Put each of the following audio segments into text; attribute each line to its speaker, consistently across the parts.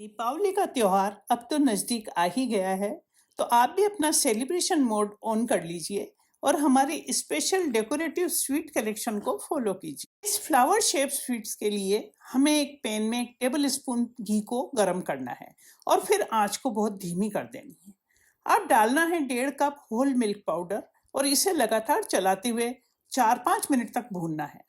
Speaker 1: दीपावली का त्योहार अब तो नजदीक आ ही गया है। तो आप भी अपना सेलिब्रेशन मोड ऑन कर लीजिए और हमारे स्पेशल डेकोरेटिव स्वीट कलेक्शन को फॉलो कीजिए। इस फ्लावर शेप स्वीट्स के लिए हमें एक पैन में 1 टेबल स्पून घी को गर्म करना है और फिर आंच को बहुत धीमी कर देनी है। अब डालना है 1.5 कप होल मिल्क पाउडर और इसे लगातार चलाते हुए 4-5 मिनट तक भूनना है।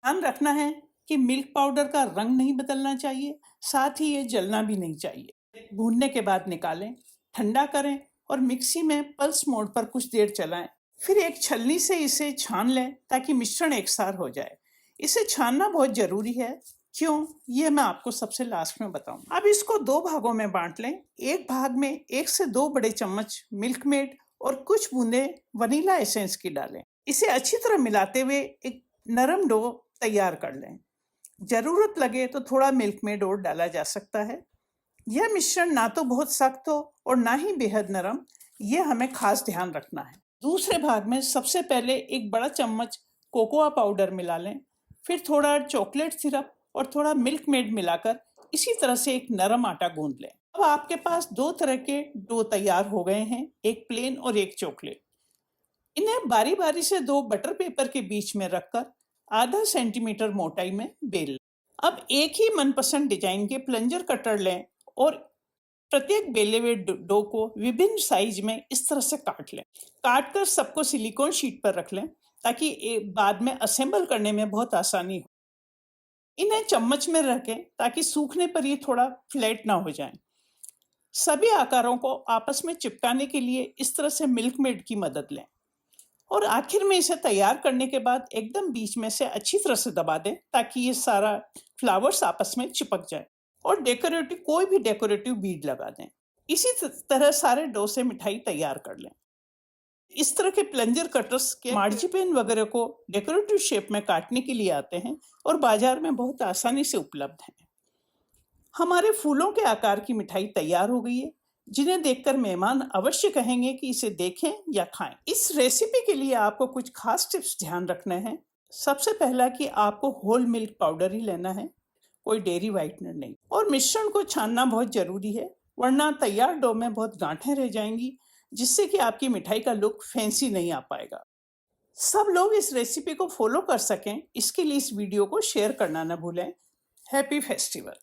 Speaker 1: ध्यान रखना है कि मिल्क पाउडर का रंग नहीं बदलना चाहिए, साथ ही ये जलना भी नहीं चाहिए। भूनने के बाद निकालें, ठंडा करें और मिक्सी में पल्स मोड पर कुछ देर चलाएं। फिर एक छलनी से इसे छान लें ताकि मिश्रण एकसार हो जाए। इसे छानना बहुत जरूरी है। क्यों, ये मैं आपको सबसे लास्ट में बताऊं। अब इसको 2 भागों में बांट लें। एक भाग में 1 से 2 बड़े चम्मच मिल्क मेड और कुछ बूंदे वनीला एसेंस की डालें। इसे अच्छी तरह मिलाते हुए एक नरम डो तैयार कर लें। जरूरत लगे तो थोड़ा मिल्क मेड और डाला जा सकता है। यह मिश्रण ना तो बहुत सख्त हो और ना ही बेहद नरम, यह हमें खास ध्यान रखना है। दूसरे भाग में सबसे पहले एक बड़ा चम्मच कोकोआ पाउडर मिला लें, फिर थोड़ा चॉकलेट सिरप और थोड़ा मिल्क मेड मिलाकर इसी तरह से एक नरम आटा गूंद लें। अब आपके पास 2 तरह के डो तैयार हो गए हैं, एक प्लेन और एक चॉकलेट। इन्हें बारी बारी से 2 बटर पेपर के बीच में रखकर आधा सेंटीमीटर मोटाई में बेल लें। अब एक ही मनपसंद डिजाइन के प्लंजर कटर लें और प्रत्येक बेले हुए डो को विभिन्न साइज में इस तरह से काट लें। काटकर सबको सिलिकॉन शीट पर रख लें ताकि बाद में असेंबल करने में बहुत आसानी हो। इन्हें चम्मच में रखें ताकि सूखने पर ये थोड़ा फ्लैट ना हो जाए। सभी आकारों को आपस में चिपकाने के लिए इस तरह से मिल्क मेड की मदद लें और आखिर में इसे तैयार करने के बाद एकदम बीच में से अच्छी तरह से दबा दें ताकि ये सारा फ्लावर्स आपस में चिपक जाए और कोई भी डेकोरेटिव बीड लगा दें। इसी तरह सारे डो से मिठाई तैयार कर लें। इस तरह के प्लंजर कटर्स के मार्जिपेन वगैरह को डेकोरेटिव शेप में काटने के लिए आते हैं और बाजार में बहुत आसानी से उपलब्ध हैं। हमारे फूलों के आकार की मिठाई तैयार हो गई है, जिन्हें देखकर मेहमान अवश्य कहेंगे कि इसे देखें या खाएं। इस रेसिपी के लिए आपको कुछ खास टिप्स ध्यान रखने हैं। सबसे पहला कि आपको होल मिल्क पाउडर ही लेना है, कोई डेयरी व्हाइटनर नहीं। और मिश्रण को छानना बहुत जरूरी है, वरना तैयार डो में बहुत गांठें रह जाएंगी, जिससे कि आपकी मिठाई का लुक फैंसी नहीं आ पाएगा। सब लोग इस रेसिपी को फॉलो कर सकें, इसके लिए इस वीडियो को शेयर करना न भूलें। Happy festival.